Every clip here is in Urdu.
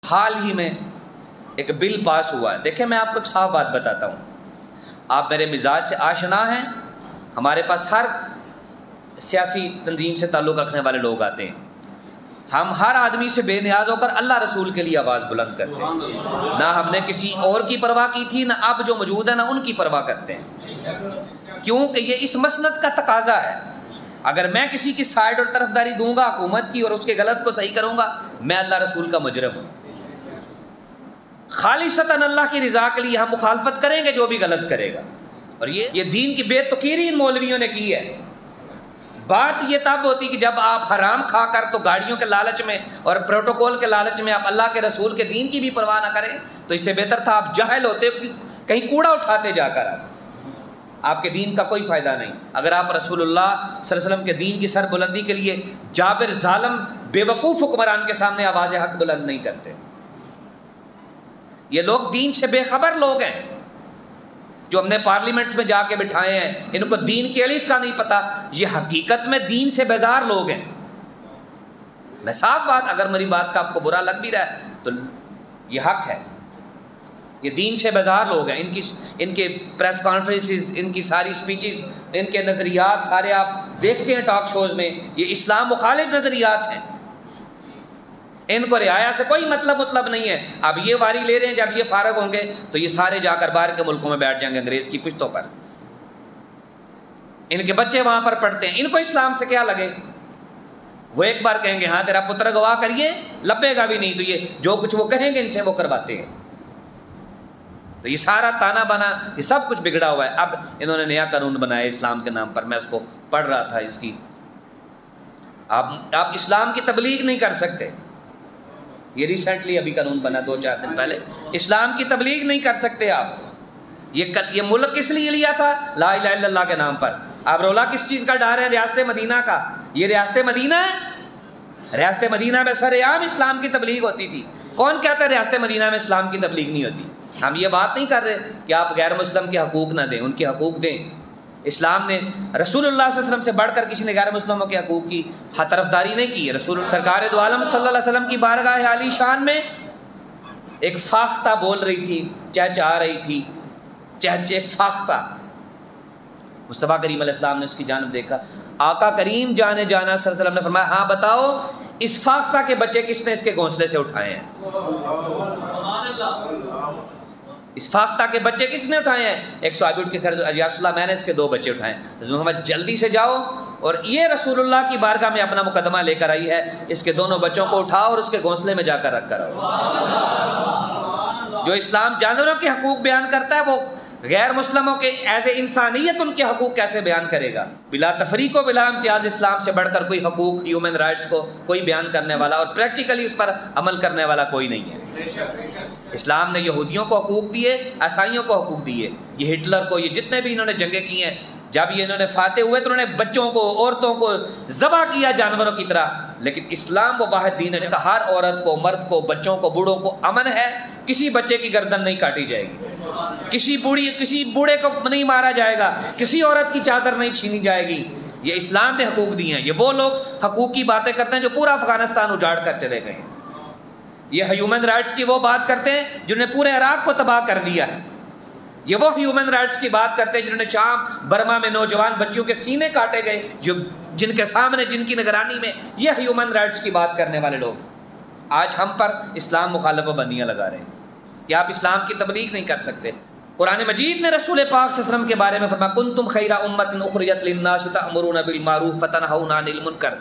حال ہی میں ایک بل پاس ہوا ہے. دیکھیں میں آپ کو ایک صاف بات بتاتا ہوں, آپ میرے مزاج سے آشنا ہیں. ہمارے پاس ہر سیاسی تنظیم سے تعلق رکھنے والے لوگ آتے ہیں. ہم ہر آدمی سے بے نیاز ہو کر اللہ رسول کے لیے آواز بلند کرتے ہیں. نہ ہم نے کسی اور کی پرواہ کی تھی, نہ اب جو موجود ہے نہ ان کی پرواہ کرتے ہیں, کیونکہ یہ اس مسلط کا تقاضا ہے. اگر میں کسی کی سائیڈ اور طرفداری دوں گا حکومت کی اور اس کے غلط کو صحیح کروں گا, میں اللہ رسول کا مجرم ہوں. خالصتاً اللہ کی رضا کے لیے ہم مخالفت کریں گے جو بھی غلط کرے گا. اور یہ دین کی بے توقیری ان مولویوں نے کی ہے. بات یہ تب ہوتی کہ جب آپ حرام کھا کر تو گاڑیوں کے لالچ میں اور پروٹوکول کے لالچ میں آپ اللہ کے رسول کے دین کی بھی پرواہ نہ کریں, تو اس سے بہتر تھا آپ جاہل ہوتے, کہیں کوڑا اٹھاتے جا کر. آپ کے دین کا کوئی فائدہ نہیں اگر آپ رسول اللہ صلی اللہ علیہ وسلم کے دین کی سر بلندی کے لیے جابر ظالم بے وقوف حکمران کے سامنے آواز حق بلند نہیں کرتے. یہ لوگ دین سے بے خبر لوگ ہیں جو ہم نے پارلیمنٹس میں جا کے بٹھائے ہیں. ان کو دین کی الف کا نہیں پتا. یہ حقیقت میں دین سے بیزار لوگ ہیں. میں صاف بات, اگر میری بات کا آپ کو برا لگ بھی رہا ہے تو یہ حق ہے. یہ دین سے بیزار لوگ ہیں. ان کے پریس کانفرنسز, ان کی ساری سپیچز, ان کے نظریات سارے آپ دیکھتے ہیں ٹاک شوز میں, یہ اسلام مخالف نظریات ہیں. ان کو رعایا سے کوئی مطلب نہیں ہے. اب یہ واری لے رہے ہیں, جب یہ فارغ ہوں گے تو یہ سارے جا کر باہر کے ملکوں میں بیٹھ جائیں گے انگریز کی پشتوں پر. ان کے بچے وہاں پر پڑھتے ہیں, ان کو اسلام سے کیا لگے. وہ ایک بار کہیں گے ہاں تیرا پتر گواہ کریے, لبے گا بھی نہیں, تو یہ جو کچھ وہ کہیں گے ان سے وہ کرواتے ہیں. تو یہ سارا تانا بانا یہ سب کچھ بگڑا ہوا ہے. اب انہوں نے نیا قانون بنایا اسلام کے نام پر. میں اس کو پڑھ رہا تھا. اس کی آپ اسلام کی تبلیغ نہیں کر سکتے. یہ ریسنٹلی ابھی قانون بنا 2-4 دن پہلے. اسلام کی تبلیغ نہیں کر سکتے آپ. یہ ملک کس لیے لیا تھا؟ لا الہ الا اللہ کے نام پر. آپ رولا کس چیز کا ڈال رہے ہیں؟ ریاست مدینہ کا. یہ ریاست مدینہ ہے. ریاست مدینہ میں سر عام اسلام کی تبلیغ ہوتی تھی. کون کہتا ہے ریاست مدینہ میں اسلام کی تبلیغ نہیں ہوتی؟ ہم یہ بات نہیں کر رہے کہ آپ غیر مسلم کے حقوق نہ دیں, ان کے حقوق دیں. اسلام نے رسول اللہ صلی اللہ علیہ وسلم سے بڑھ کر کسی نے غیر مسلموں کے حقوق کی طرفداری نہیں کی. رسول سرکار دو عالم صلی اللہ علیہ وسلم کی بارگاہ عالی شان میں ایک فاختہ بول رہی تھی, چہچہا رہی تھی, ایک فاختہ. مصطفیٰ کریم علیہ السلام نے اس کی جانب دیکھا. آقا کریم جانے جانا صلی اللہ علیہ وسلم نے فرمایا ہاں بتاؤ اس فاختہ کے بچے کس نے اس کے گھونسلے سے اٹھائے ہیں؟ اس فاختہ کے بچے کس نے اٹھائے ہیں؟ ایک صحابی اٹھ کے کہا یا رسول اللہ میں نے اس کے 2 بچے اٹھائے ہیں. رسول اللہ جلدی سے جاؤ اور یہ رسول اللہ کی بارگاہ میں اپنا مقدمہ لے کر آئی ہے, اس کے دونوں بچوں کو اٹھاؤ اور اس کے گھونسلے میں جا کر رکھ کر آؤ. جو اسلام جانوروں کے حقوق بیان کرتا ہے وہ غیر مسلموں کے ایز اے انسانیت ان کے حقوق کیسے بیان کرے گا؟ بلا تفریق و بلا امتیاز اسلام سے بڑھ کر کوئی حقوق ہیومن رائٹس کو کوئی بیان کرنے والا اور پریکٹیکلی اس پر عمل کرنے والا کوئی نہیں ہے. اسلام نے یہودیوں کو حقوق دیے, عیسائیوں کو حقوق دیے. یہ ہٹلر کو, یہ جتنے بھی انہوں نے جنگیں کی ہیں, جب یہ انہوں نے فاتح ہوئے تو انہوں نے بچوں کو عورتوں کو ذبح کیا جانوروں کی طرح. لیکن اسلام وہ واحد دین ہے کہ ہر عورت کو, مرد کو, بچوں کو, بوڑھوں کو امن ہے. کسی بچے کی گردن نہیں کاٹی جائے گی, کسی بوڑھے کو نہیں مارا جائے گا, کسی عورت کی چادر نہیں چھینی جائے گی. یہ اسلام نے حقوق دیے ہیں. یہ وہ لوگ حقوق کی باتیں کرتے ہیں جو پورا افغانستان اجاڑ کر چلے گئے ہیں. یہ ہیومن رائٹس کی وہ بات کرتے ہیں جنہوں نے پورے عراق کو تباہ کر دیا ہے. یہ وہ ہیومن رائٹس کی بات کرتے ہیں جنہوں نے شام برما میں نوجوان بچیوں کے سینے کاٹے گئے, جو جن کے سامنے, جن کی نگرانی میں یہ ہیومن رائٹس کی بات کرنے والے لوگ آج ہم پر اسلام مخالف بندیاں لگا رہے ہیں کہ آپ اسلام کی تبلیغ نہیں کر سکتے. قرآن مجید نے رسول پاک صلی اللہ علیہ وسلم کے بارے میں فرمایا کنتم خیر امۃ اخرجت للناس تأمرون بالمعروف وتنہون عن المنکر.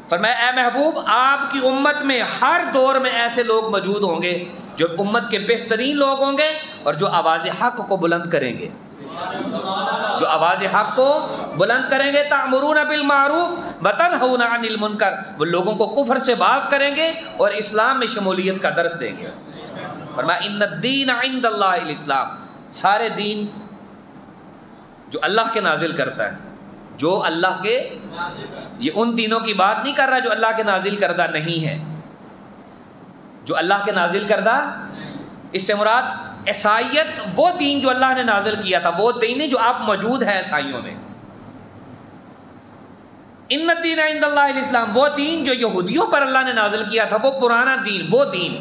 فرمایا اے محبوب آپ کی امت میں ہر دور میں ایسے لوگ موجود ہوں گے جو امت کے بہترین لوگ ہوں گے اور جو آواز حق کو بلند کریں گے. جو آواز حق کو بلند کریں گے, تأمرون بالمعروف وتنہون عن المنکر, وہ لوگوں کو کفر سے باز کریں گے اور اسلام میں شمولیت کا درس دیں گے. فرمایا ان الدین عند اللہ الاسلام. سارے دین جو اللہ کے نازل کرتا ہے, جو اللہ کے, یہ ان دینوں کی بات نہیں کر رہا جو اللہ کے نازل کردہ نہیں ہے. جو اللہ کے نازل کردہ, اس سے مراد عیسائیت وہ دین جو اللہ نے نازل کیا تھا, وہ دین نہیں جو آپ موجود ہیں عیسائیوں میں. ان الدین عند اللہ الاسلام, وہ دین جو یہودیوں پر اللہ نے نازل کیا تھا, وہ پرانا دین, وہ دین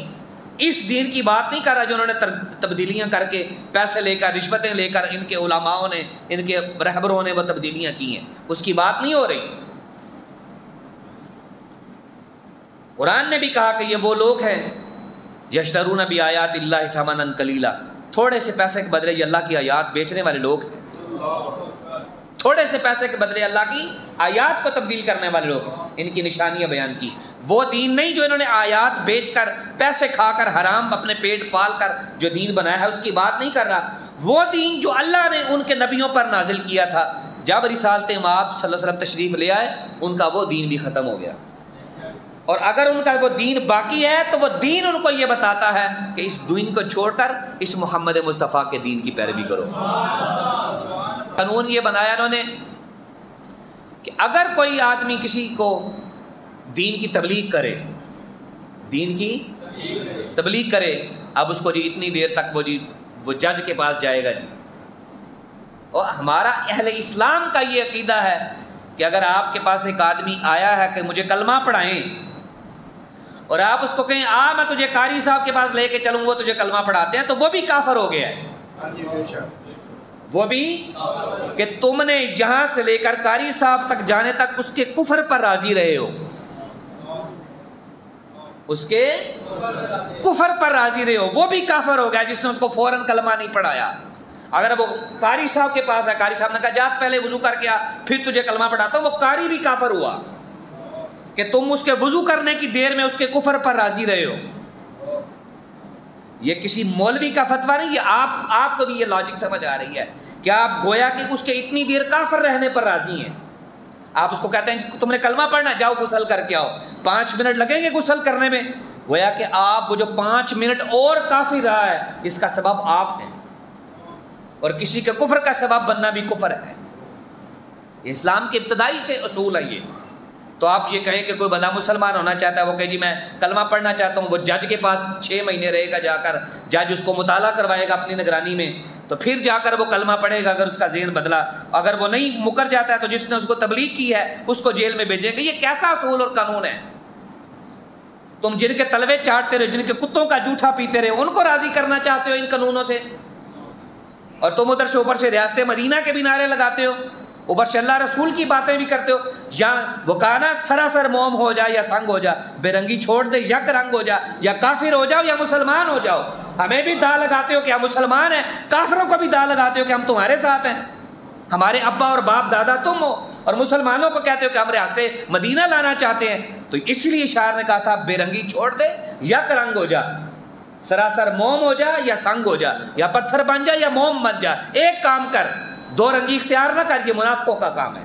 اس دین کی بات نہیں کر رہا جو انہوں نے تبدیلیاں کر کے پیسے لے کر رشوتیں لے کر ان کے علماؤں نے ان کے رہبروں نے وہ تبدیلیاں کی ہیں، اس کی بات نہیں ہو رہی۔ قرآن نے بھی کہا کہ یہ وہ لوگ ہیں یشترون بآیات اللہ ثمنا قلیلا، تھوڑے سے پیسے کے بدلے یہ اللہ کی آیات بیچنے والے لوگ ہیں، تھوڑے سے پیسے کے بدلے اللہ کی آیات کو تبدیل کرنے والے لوگ، ان کی نشانیاں بیان کی۔ وہ دین نہیں جو انہوں نے آیات بیچ کر پیسے کھا کر حرام اپنے پیٹ پال کر جو دین بنایا ہے اس کی بات نہیں کر رہا، وہ دین جو اللہ نے ان کے نبیوں پر نازل کیا تھا۔ جب رسالت مآب صلی اللہ علیہ وسلم تشریف لے آئے ان کا وہ دین بھی ختم ہو گیا، اور اگر ان کا وہ دین باقی ہے تو وہ دین ان کو یہ بتاتا ہے کہ اس دین کو چھوڑ کر اس محمد مصطفیٰ کے دین کی پیروی کرو۔ قانون یہ بنایا انہوں نے کہ اگر کوئی آدمی کسی کو دین کی تبلیغ کرے، دین کی تبلیغ کرے، اب اس کو جی اتنی دیر تک وہ جج کے پاس جائے گا جی۔ اور ہمارا اہل اسلام کا یہ عقیدہ ہے کہ اگر آپ کے پاس ایک آدمی آیا ہے کہ مجھے کلمہ پڑھائیں، اور آپ اس کو کہیں میں تجھے قاری صاحب کے پاس لے کے چلوں، وہ تجھے کلمہ پڑھاتے ہیں، تو وہ بھی کافر ہو گیا ہے۔ وہ بھی کہ تم نے یہاں سے لے کر قاری صاحب تک جانے تک اس کے کفر پر راضی رہے ہو، اس کے کفر پر راضی رہے ہو، وہ بھی کافر ہو گیا جس نے اس کو فوراً کلمہ نہیں پڑھایا۔ اگر وہ قاری صاحب کے پاس ہے، قاری صاحب نے کہا جات پہلے وضو کر کے آ پھر تجھے کلمہ پڑھاتا ہوں، وہ قاری بھی کافر ہوا کہ تم اس کے وضو کرنے کی دیر میں اس کے کفر پر راضی رہے ہو۔ یہ کسی مولوی کا فتویٰ نہیں، یہ آپ کو بھی یہ لاجک سمجھ آ رہی ہے کہ آپ گویا کہ اس کے اتنی دیر کافر رہنے پر راضی ہیں۔ آپ اس کو کہتے ہیں تم نے کلمہ پڑھنا، جاؤ غسل کر کے آؤ، 5 منٹ لگیں گے غسل کرنے میں، گویا کہ آپ وہ جو 5 منٹ اور کافی رہا ہے اس کا سبب آپ ہیں، اور کسی کے کفر کا سبب بننا بھی کفر ہے۔ اسلام کے ابتدائی سے اصول ہے یہ۔ تو آپ یہ کہیں کہ کوئی بندہ مسلمان ہونا چاہتا ہے، وہ کہ جی میں کلمہ پڑھنا چاہتا ہوں، وہ جج کے پاس 6 مہینے رہے گا، جا کر جج اس کو مطالعہ کروائے گا اپنی نگرانی میں، تو پھر جا کر وہ کلمہ پڑھے گا اگر اس کا ذہن بدلا، اگر وہ نہیں مکر جاتا ہے تو جس نے اس کو تبلیغ کی ہے اس کو جیل میں بھیجیں گے۔ یہ کیسا اصول اور قانون ہے؟ تم جن کے تلوے چاٹتے رہے، جن کے کتوں کا جوٹھا پیتے رہے، ان کو راضی کرنا چاہتے ہو ان قانونوں سے، اور تم ادھر سے اوپر سے ریاست مدینہ کے بھی نعرے لگاتے ہو، اوپر سے اللہ رسول کی باتیں بھی کرتے ہو۔ یا وہ کہنا سراسر موم ہو جا یا سنگ ہو جا، بے رنگی چھوڑ دے، یک رنگ ہو جا، یا کافر ہو جاؤ یا مسلمان ہو جاؤ۔ ہمیں بھی دا لگاتے ہو کہ ہم مسلمان ہیں، کافروں کو بھی دا لگاتے ہو کہ ہم تمہارے ساتھ ہیں، ہمارے ابا اور باپ دادا تم ہو، اور مسلمانوں کو کہتے ہو کہ ہم ریاست مدینہ لانا چاہتے ہیں۔ تو اس لیے شاعر نے کہا تھا بے رنگی چھوڑ دے، یک رنگ ہو جا، سراسر موم ہو جا یا سنگ ہو جا، یا پتھر بن جا یا موم بن جا، ایک کام کر، 2 رنگی اختیار نہ کر، یہ منافقوں کا کام ہے۔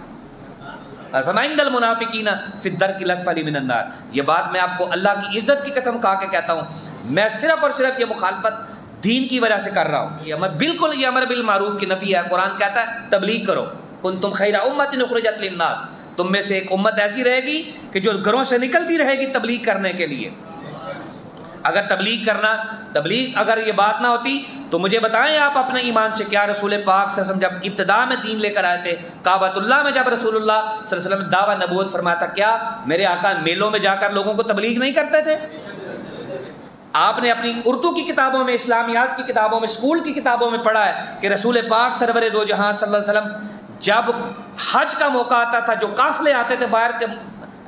اور فرمائیں ان المنافقین فی الدرک الاسفل من النار، یہ بات میں آپ کو اللہ کی عزت کی قسم کھا کے کہتا ہوں، میں صرف اور صرف یہ مخالفت دین کی وجہ سے کر رہا ہوں۔ یہ امر بالمعروف کی نفی ہے۔ قرآن کہتا ہے تبلیغ کرو، کنتم خیر امۃ اخرجت للناس، تم میں سے ایک امت ایسی رہے گی کہ جو گھروں سے نکلتی رہے گی تبلیغ کرنے کے لیے۔ اگر تبلیغ اگر یہ بات نہ ہوتی تو مجھے بتائیں آپ اپنے ایمان سے کیا رسول پاک صلی اللہ علیہ وسلم جب ابتدا میں دین لے کر آئے تھے، کعبۃ اللہ میں جب رسول اللہ صلی اللہ علیہ وسلم دعویٰ نبوت فرماتا، کیا میرے آقا میلوں میں جا کر لوگوں کو تبلیغ نہیں کرتے تھے؟ آپ نے اپنی اردو کی کتابوں میں، اسلامیات کی کتابوں میں، اسکول کی کتابوں میں پڑھا ہے کہ رسول پاک سرور دو جہاں صلی اللہ علیہ وسلم جب حج کا موقع آتا تھا، جو قافلے آتے تھے باہر کے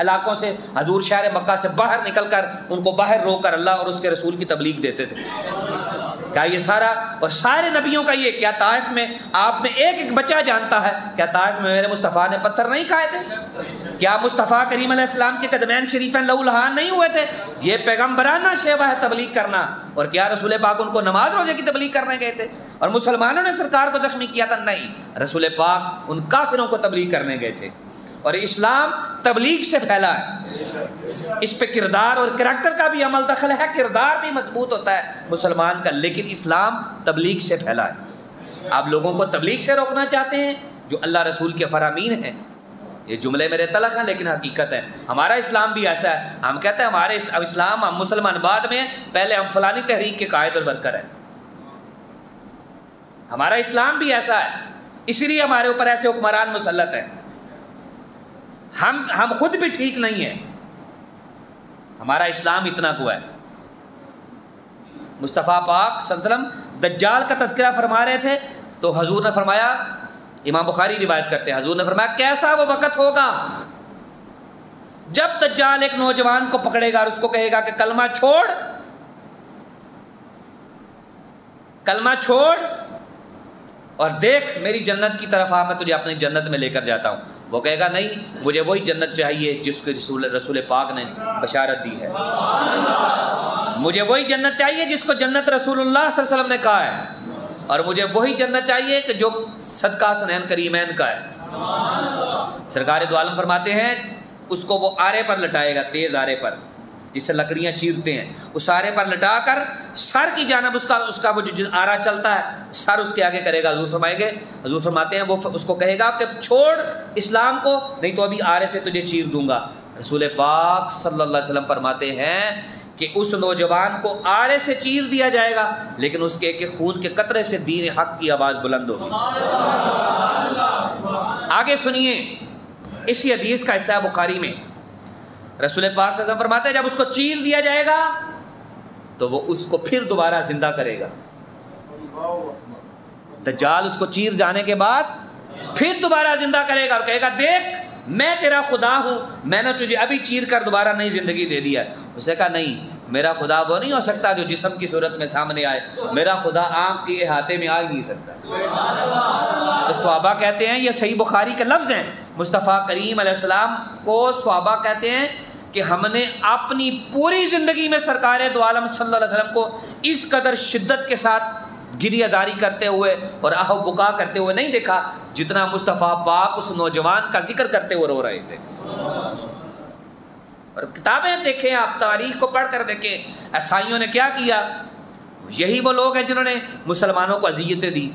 علاقوں سے، حضور شہر مکہ سے باہر نکل کر ان کو باہر روک کر اللہ اور اس کے رسول کی تبلیغ دیتے تھے۔ کیا یہ سارا اور سارے نبیوں کا یہ، کیا طائف میں آپ میں ایک ایک بچہ جانتا ہے کیا طائف میں میرے مصطفیٰ نے پتھر نہیں کھائے تھے؟ کیا مصطفیٰ کریم علیہ السلام کے قدمین شریفین لہو لہان نہیں ہوئے تھے؟ یہ پیغمبرانہ شیوا ہے تبلیغ کرنا۔ اور کیا رسول پاک ان کو نماز روزے کی تبلیغ کرنے گئے تھے اور مسلمانوں نے سرکار کو زخمی کیا تھا؟ نہیں، رسول پاک ان کافروں کو تبلیغ کرنے گئے تھے۔ اور اسلام تبلیغ سے پھیلا ہے، اس پہ کردار اور کریکٹر کا بھی عمل دخل ہے، کردار بھی مضبوط ہوتا ہے مسلمان کا، لیکن اسلام تبلیغ سے پھیلا ہے۔ آپ لوگوں کو تبلیغ سے روکنا چاہتے ہیں جو اللہ رسول کے فرامین ہیں۔ یہ جملے میرے تلخ ہیں لیکن حقیقت ہے۔ ہمارا اسلام بھی ایسا ہے، ہم کہتے ہیں ہمارے اسلام، ہم مسلمان بعد میں، پہلے ہم فلانی تحریک کے قائد اور ورکر ہیں۔ ہمارا اسلام بھی ایسا ہے، اسی لیے ہمارے اوپر ایسے حکمران مسلط ہیں۔ ہم خود بھی ٹھیک نہیں ہیں، ہمارا اسلام اتنا کو ہے۔ مصطفیٰ پاک صلی اللہ علیہ وسلم دجال کا تذکرہ فرما رہے تھے تو حضور نے فرمایا، امام بخاری روایت کرتے ہیں، حضور نے فرمایا کیسا وہ وقت ہوگا جب دجال ایک نوجوان کو پکڑے گا اور اس کو کہے گا کہ کلمہ چھوڑ اور دیکھ میری جنت کی طرف آ، میں تجھے اپنی جنت میں لے کر جاتا ہوں۔ وہ کہے گا نہیں، مجھے وہی جنت چاہیے جس کو رسول پاک نے بشارت دی ہے، مجھے وہی جنت چاہیے جس کو جنت رسول اللہ صلی اللہ علیہ وسلم نے کہا ہے، اور مجھے وہی جنت چاہیے کہ جو صدقہ حسنین کریمین کا ہے۔ سرکار دو عالم فرماتے ہیں اس کو وہ آرے پر لٹائے گا، تیز آرے پر جس سے لکڑیاں چیرتے ہیں، اس آرے پر لٹا کر سر کی جانب اس کا وہ جو آرا چلتا ہے سر اس کے آگے کرے گا۔ حضور فرمائیں گے، حضور فرماتے ہیں وہ اس کو کہے گا کہ چھوڑ اسلام کو، نہیں تو ابھی آرے سے تجھے چیر دوں گا۔ رسول پاک صلی اللہ علیہ وسلم فرماتے ہیں کہ اس نوجوان کو آرے سے چیر دیا جائے گا لیکن اس کے خون کے قطرے سے دین حق کی آواز بلند ہوگی۔ آگے سنیے، اسی حدیث کا حصہ بخاری میں رسول پاک صلی اللہ علیہ وسلم فرماتے ہیں جب اس کو چیر دیا جائے گا تو وہ اس کو پھر دوبارہ زندہ کرے گا۔ دجال اس کو چیر جانے کے بعد پھر دوبارہ زندہ کرے گا اور کہے گا دیکھ میں تیرا خدا ہوں، میں نے تجھے ابھی چیر کر دوبارہ نئی زندگی دے دیا ہے۔ اسے کہا نہیں، میرا خدا وہ نہیں ہو سکتا جو جسم کی صورت میں سامنے آئے، میرا خدا آنکھ کے احاطے میں آ ہی نہیں سکتا۔ تو صحابہ کہتے ہیں، یہ صحیح بخاری کے لفظ ہیں، مصطفیٰ کریم علیہ السلام کو صحابہ کہتے ہیں کہ ہم نے اپنی پوری زندگی میں سرکار دو عالم صلی اللہ علیہ وسلم کو اس قدر شدت کے ساتھ گری ازاری کرتے ہوئے اور آہ و بکا کرتے ہوئے نہیں دیکھا جتنا مصطفیٰ پاک اس نوجوان کا ذکر کرتے ہوئے رو رہے تھے۔ اور کتابیں دیکھیں، آپ تاریخ کو پڑھ کر دیکھیں عیسائیوں نے کیا کیا۔ یہی وہ لوگ ہیں جنہوں نے مسلمانوں کو اذیتیں دی،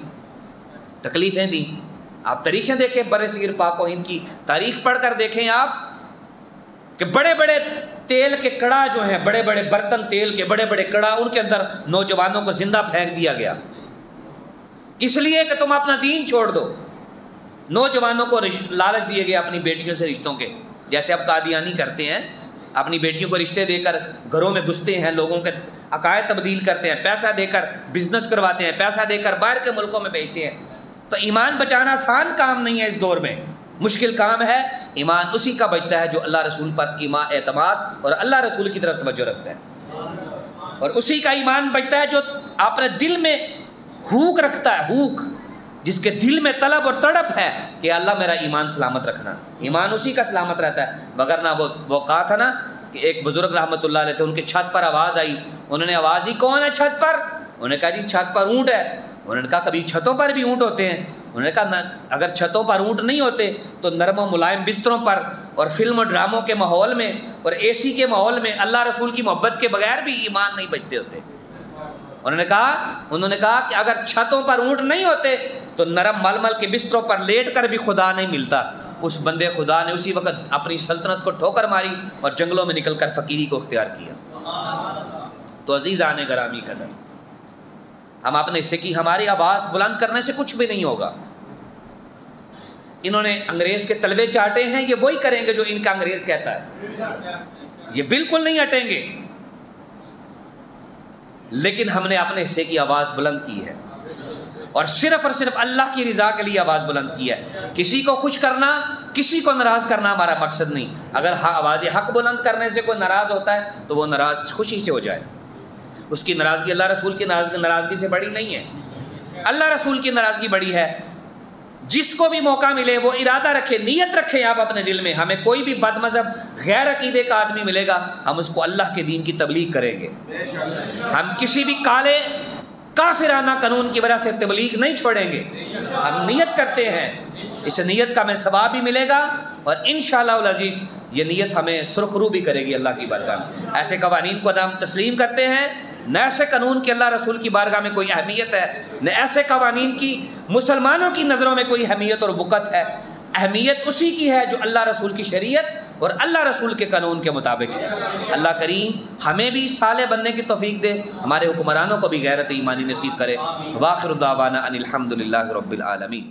تکلیفیں دی۔ آپ تاریخیں دیکھیں، برِ صغیر پاک و ہند کی تاریخ پڑھ کر دیکھیں آپ کہ بڑے بڑے تیل کے کڑا جو ہیں، بڑے بڑے برتن تیل کے بڑے بڑے کڑا، ان کے اندر نوجوانوں کو زندہ پھینک دیا گیا اس لیے کہ تم اپنا دین چھوڑ دو۔ نوجوانوں کو لالچ دیے گئے اپنی بیٹیوں سے رشتوں کے، جیسے اب قادیانی کرتے ہیں، اپنی بیٹیوں کو رشتے دے کر گھروں میں گھستے ہیں، لوگوں کے عقائد تبدیل کرتے ہیں، پیسہ دے کر بزنس کرواتے ہیں، پیسہ دے کر باہر کے ملکوں میں بھیجتے ہیں۔ تو ایمان بچانا آسان کام نہیں ہے، اس دور میں مشکل کام ہے۔ ایمان اسی کا بچتا ہے جو اللہ رسول پر ایمان اعتماد اور اللہ رسول کی طرف توجہ رکھتا ہے، اور اسی کا ایمان بچتا ہے جو اپنے دل میں ہوک رکھتا ہے، ہوک جس کے دل میں طلب اور تڑپ ہے کہ اللہ میرا ایمان سلامت رکھنا۔ ایمان اسی کا سلامت رہتا ہے، مگر نہ وہ کہا تھا نا کہ ایک بزرگ رحمۃ اللہ علیہ تھے، ان کے چھت پر آواز آئی، انہوں نے آواز دی کون ہے چھت پر؟ انہوں نے کہا جی چھت پر اونٹ ہے۔ انہوں نے کہا کبھی چھتوں پر بھی اونٹ ہوتے ہیں؟ انہوں نے کہا اگر چھتوں پر اونٹ نہیں ہوتے تو نرم و ملائم بستروں پر اور فلم و ڈراموں کے ماحول میں اور اے سی کے ماحول میں اللہ رسول کی محبت کے بغیر بھی ایمان نہیں بچتے ہوتے۔ انہوں نے کہا کہ اگر چھتوں پر اونٹ نہیں ہوتے تو نرم ململ کے بستروں پر لیٹ کر بھی خدا نہیں ملتا۔ اس بندے خدا نے اسی وقت اپنی سلطنت کو ٹھوکر ماری اور جنگلوں میں نکل کر فقیری کو اختیار کیا۔ تو عزیزان گرامی قدر، ہم اپنے حصے کی ہماری آواز بلند کرنے سے کچھ بھی نہیں ہوگا۔ انہوں نے انگریز کے تلوے چاٹے ہیں، یہ وہی کریں گے جو ان کا انگریز کہتا ہے، یہ بالکل نہیں ہٹیں گے۔ لیکن ہم نے اپنے حصے کی آواز بلند کی ہے اور صرف اللہ کی رضا کے لیے آواز بلند کی ہے۔ کسی کو خوش کرنا، کسی کو ناراض کرنا ہمارا مقصد نہیں۔ اگر آواز حق بلند کرنے سے کوئی ناراض ہوتا ہے تو وہ ناراض خوشی سے ہو جائے، اس کی ناراضگی اللہ رسول کی ناراضگی سے بڑی نہیں ہے۔ اللہ رسول کی ناراضگی بڑی ہے۔ جس کو بھی موقع ملے وہ ارادہ رکھے، نیت رکھیں آپ اپنے دل میں، ہمیں کوئی بھی بد مذہب غیر عقیدے کا آدمی ملے گا ہم اس کو اللہ کے دین کی تبلیغ کریں گے۔ ہم کسی بھی کالے کافرانہ قانون کی وجہ سے تبلیغ نہیں چھوڑیں گے، ہم نیت کرتے ہیں، اس نیت کا ہمیں ثواب بھی ملے گا اور انشاءاللہ العزیز یہ نیت ہمیں سرخرو بھی کرے گی اللہ کی بارگاہ میں۔ ایسے قوانین کو ہم تسلیم کرتے ہیں، نہ ایسے قانون کی اللہ رسول کی بارگاہ میں کوئی اہمیت ہے، نہ ایسے قوانین کی مسلمانوں کی نظروں میں کوئی اہمیت اور وقت ہے۔ اہمیت اسی کی ہے جو اللہ رسول کی شریعت اور اللہ رسول کے قانون کے مطابق ہے۔ اللہ کریم ہمیں بھی صالح بننے کی توفیق دے، ہمارے حکمرانوں کو بھی غیرت ایمانی نصیب کرے۔ وآخر دعوانا ان الحمد للہ رب العالمین۔